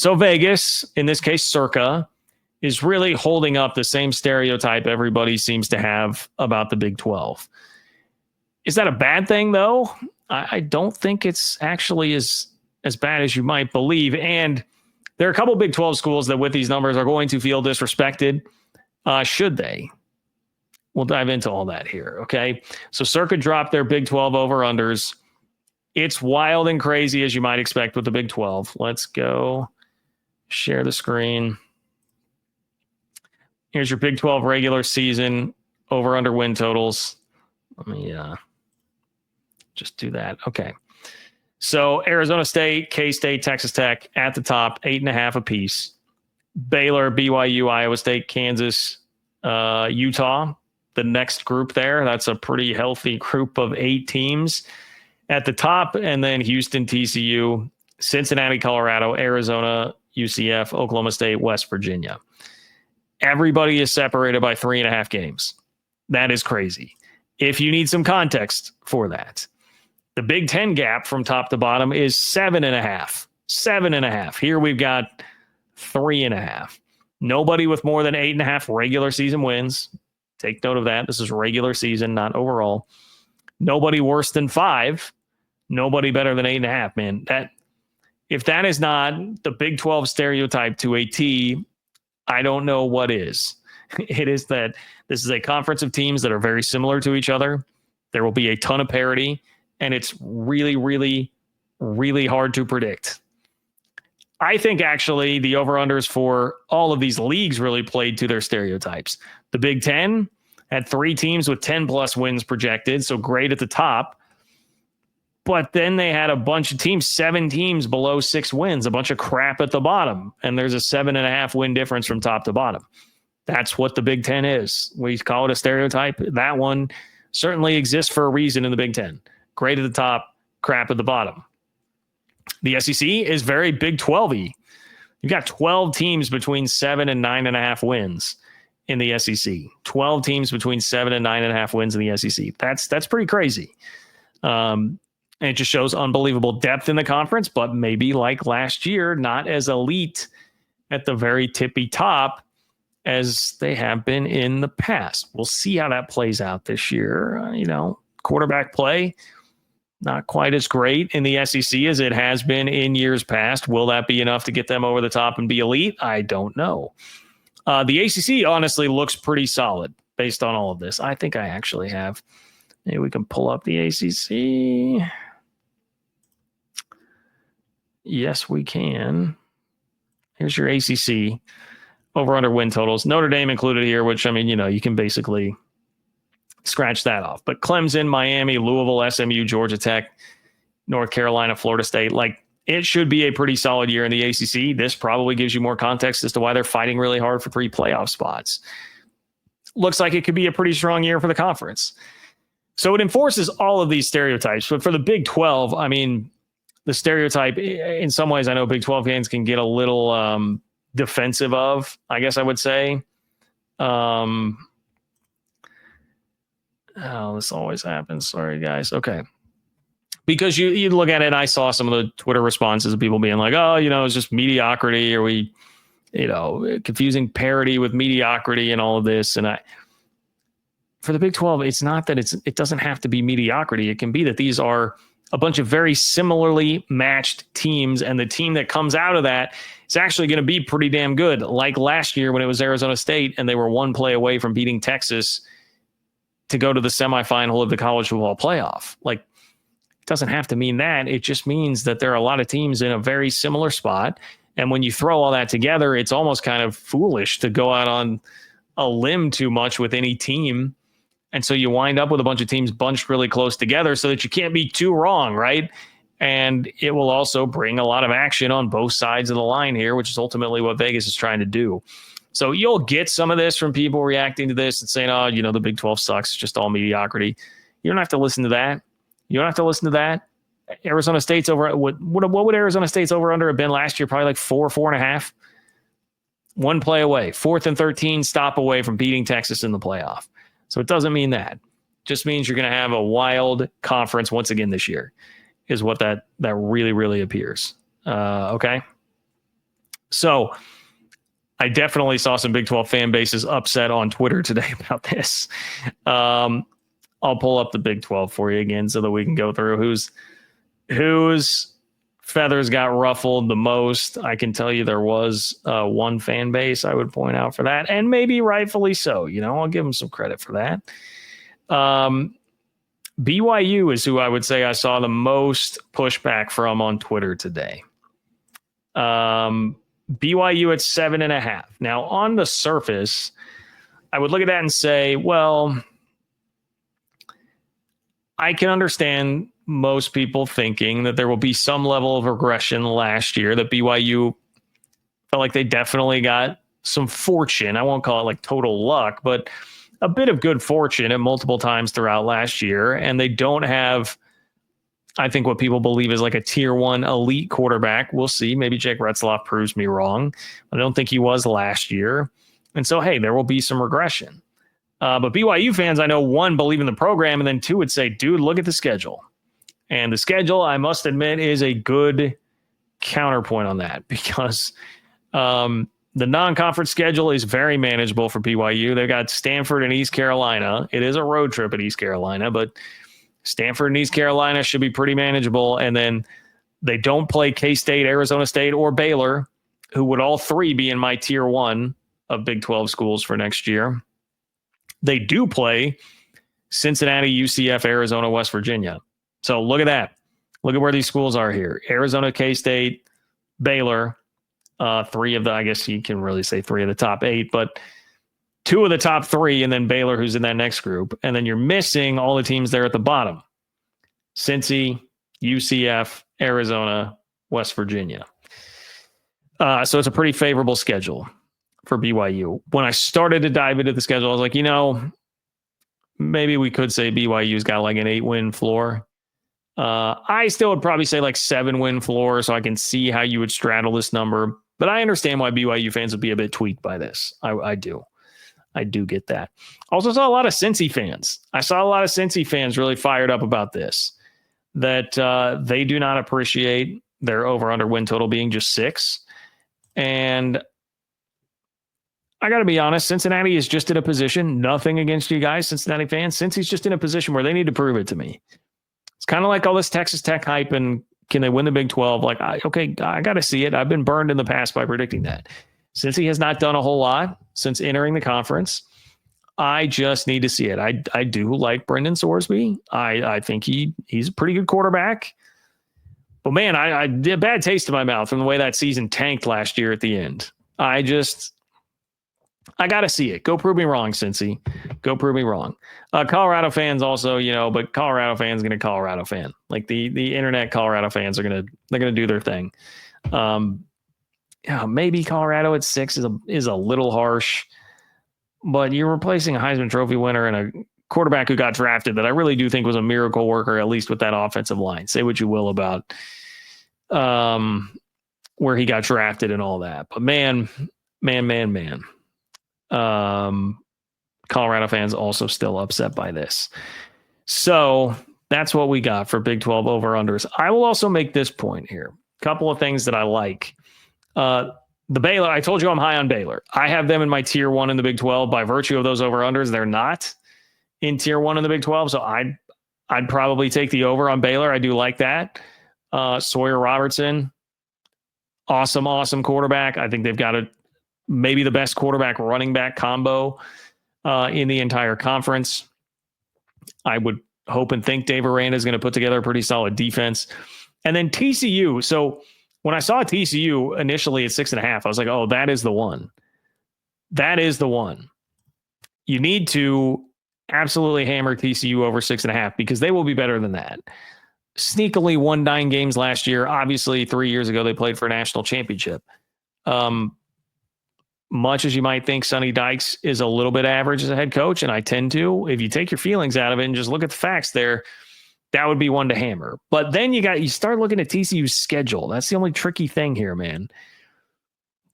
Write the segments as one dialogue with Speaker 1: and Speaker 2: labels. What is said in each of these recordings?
Speaker 1: So Vegas, in this case, Circa, is really holding up the same stereotype everybody seems to have about the Big 12. Is that a bad thing, though? I don't think it's actually as bad as you might believe. And there are a couple of Big 12 schools that with these numbers are going to feel disrespected. Should they? We'll dive into all that here, okay? So Circa dropped their Big 12 over-unders. It's wild and crazy, as you might expect with the Big 12. Let's go share the screen. Here's your Big 12 regular season over-under win totals. Let me just do that. Okay. So Arizona State, K-State, Texas Tech at the top, 8.5 apiece. Baylor, BYU, Iowa State, Kansas, Utah, the next group there. That's a pretty healthy group of 8 teams at the top. And then Houston, TCU, Cincinnati, Colorado, Arizona, UCF, Oklahoma State, West Virginia. Everybody is separated by 3.5 games. That is crazy. If you need some context for that, the Big Ten gap from top to bottom is 7.5. 7.5. Here we've got 3.5. Nobody with more than 8.5 regular season wins. Take note of that. This is regular season, not overall. Nobody worse than 5. Nobody better than 8.5. Man, if that is not the Big 12 stereotype to a T, I don't know what is. It is that this is a conference of teams that are very similar to each other. There will be a ton of parity, and it's really, really, really hard to predict. I think actually the over-unders for all of these leagues really played to their stereotypes. The Big Ten had 3 teams with 10-plus wins projected, so great at the top. But then they had a bunch of teams, 7 teams below 6 wins, a bunch of crap at the bottom. And there's a 7.5 win difference from top to bottom. That's what the Big Ten is. We call it a stereotype. That one certainly exists for a reason in the Big Ten. Great at the top, crap at the bottom. The SEC is very Big 12-y. You've got 12 teams between 7 and 9.5 wins in the SEC. 12 teams between 7 and 9.5 wins in the SEC. That's pretty crazy. And it just shows unbelievable depth in the conference, but maybe like last year, not as elite at the very tippy top as they have been in the past. We'll see how that plays out this year. Quarterback play, not quite as great in the SEC as it has been in years past. Will that be enough to get them over the top and be elite? I don't know. The ACC honestly looks pretty solid based on all of this. I think I actually have. Maybe we can pull up the ACC. Yes, we can. Here's your ACC over-under win totals. Notre Dame included here, which, you can basically scratch that off. But Clemson, Miami, Louisville, SMU, Georgia Tech, North Carolina, Florida State, it should be a pretty solid year in the ACC. This probably gives you more context as to why they're fighting really hard for 3 playoff spots. Looks like it could be a pretty strong year for the conference. So it enforces all of these stereotypes. But for the Big 12, the stereotype, in some ways, I know Big 12 fans can get a little defensive of, I guess I would say. This always happens. Sorry, guys. Okay. Because you look at it, and I saw some of the Twitter responses of people being like, it's just mediocrity, or we, confusing parity with mediocrity and all of this. And for the Big 12, it's not that it doesn't have to be mediocrity. It can be that these are a bunch of very similarly matched teams, and the team that comes out of that is actually going to be pretty damn good. Like last year when it was Arizona State and they were 1 play away from beating Texas to go to the semifinal of the college football playoff. It doesn't have to mean that. It just means that there are a lot of teams in a very similar spot. And when you throw all that together, it's almost kind of foolish to go out on a limb too much with any team. And so you wind up with a bunch of teams bunched really close together so that you can't be too wrong, right? And it will also bring a lot of action on both sides of the line here, which is ultimately what Vegas is trying to do. So you'll get some of this from people reacting to this and saying, the Big 12 sucks. It's just all mediocrity. You don't have to listen to that. Arizona State's over. What would Arizona State's over under have been last year? Probably 4.5. 1 play away, 4th and 13 stop away from beating Texas in the playoff. So it doesn't mean that. It just means you're going to have a wild conference once again this year is what that really, really appears. Okay. So I definitely saw some Big 12 fan bases upset on Twitter today about this. I'll pull up the Big 12 for you again so that we can go through whose feathers got ruffled the most. I can tell you there was one fan base I would point out for that, and maybe rightfully so. I'll give them some credit for that. BYU is who I would say I saw the most pushback from on Twitter today. BYU at 7.5. Now, on the surface, I would look at that and say, well, I can understand most people thinking that there will be some level of regression last year, that BYU felt like they definitely got some fortune. I won't call it like total luck, but a bit of good fortune at multiple times throughout last year. And they don't have, I think, what people believe is like a tier 1 elite quarterback. We'll see. Maybe Jake Retzloff proves me wrong. I don't think he was last year. And so, hey, there will be some regression. But BYU fans, I know, one, believe in the program, and then two would say, dude, look at the schedule. And the schedule, I must admit, is a good counterpoint on that, because the non-conference schedule is very manageable for BYU. They've got Stanford and East Carolina. It is a road trip at East Carolina, but Stanford and East Carolina should be pretty manageable. And then they don't play K-State, Arizona State, or Baylor, who would all three be in my tier 1 of Big 12 schools for next year. They do play Cincinnati, UCF, Arizona, West Virginia. So look at that. Look at where these schools are here. Arizona, K-State, Baylor, three of the, I guess you can really say three of the top 8, but 2 of the top 3, and then Baylor, who's in that next group. And then you're missing all the teams there at the bottom. Cincy, UCF, Arizona, West Virginia. So it's a pretty favorable schedule for BYU. When I started to dive into the schedule, I was like, maybe we could say BYU's got like an 8-win floor. I still would probably say like 7-win floor, so I can see how you would straddle this number. But I understand why BYU fans would be a bit tweaked by this. I do get that. Also saw a lot of Cincy fans. I saw a lot of Cincy fans really fired up about this, that they do not appreciate their over-under win total being just 6. And I got to be honest, Cincinnati is just in a position, nothing against you guys, Cincinnati fans. Cincy's just in a position where they need to prove it to me. It's kind of like all this Texas Tech hype and can they win the Big 12? Like, I got to see it. I've been burned in the past by predicting that. Cincy has not done a whole lot since entering the conference. I just need to see it. I do like Brendan Sorsby. I think he's a pretty good quarterback. But man, I did a bad taste in my mouth from the way that season tanked last year at the end. I got to see it. Go prove me wrong, Cincy. Go prove me wrong. Colorado fans also, but Colorado fans going to Colorado fan. Like the internet Colorado fans they're going to do their thing. Maybe Colorado at 6 is a little harsh, but you're replacing a Heisman Trophy winner and a quarterback who got drafted that I really do think was a miracle worker, at least with that offensive line. Say what you will about where he got drafted and all that. But man. Colorado fans also still upset by this. So that's what we got for Big 12 over-unders. I will also make this point here. A couple of things that I like. The Baylor, I told you I'm high on Baylor. I have them in my tier 1 in the Big 12 by virtue of those over-unders. They're not in tier 1 in the Big 12, so I'd probably take the over on Baylor. I do like that. Sawyer Robertson, awesome quarterback. I think they've got maybe the best quarterback running back combo in the entire conference. I would hope and think Dave Aranda is going to put together a pretty solid defense. And then TCU. So when I saw TCU initially at 6.5, I was like, oh, that is the one. That is the one. You need to absolutely hammer TCU over 6.5 because they will be better than that. Sneakily won 9 games last year. Obviously, 3 years ago, they played for a national championship. Much as you might think Sonny Dykes is a little bit average as a head coach, and I tend to, if you take your feelings out of it and just look at the facts there, that would be one to hammer. But then you start looking at TCU's schedule. That's the only tricky thing here, man.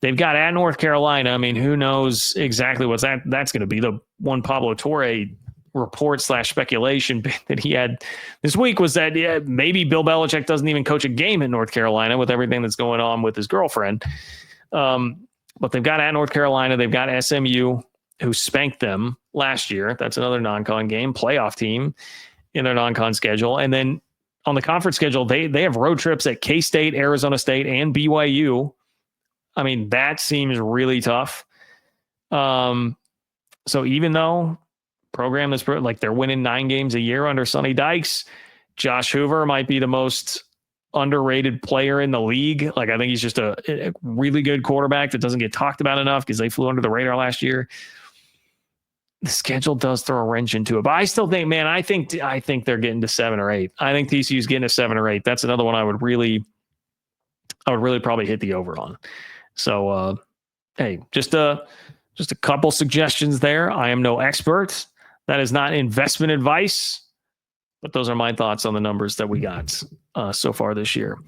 Speaker 1: They've got at North Carolina. I mean, who knows exactly what's that's going to be. The one Pablo Torre report / speculation that he had this week was that maybe Bill Belichick doesn't even coach a game in North Carolina with everything that's going on with his girlfriend. But they've got at North Carolina, they've got SMU, who spanked them last year. That's another non-con game, playoff team in their non-con schedule. And then on the conference schedule, they have road trips at K-State, Arizona State, and BYU. I mean, that seems really tough. So even though program is like they're winning 9 games a year under Sonny Dykes, Josh Hoover might be the most underrated player in the league. Like, I think he's just a really good quarterback that doesn't get talked about enough because they flew under the radar last year. The schedule does throw a wrench into it, but I still think, man, I think they're getting to 7 or 8. I think TCU's getting to 7 or 8. That's another one I would really probably hit the over on. So, hey, just a couple suggestions there. I am no expert. That is not investment advice, but those are my thoughts on the numbers that we got so far this year.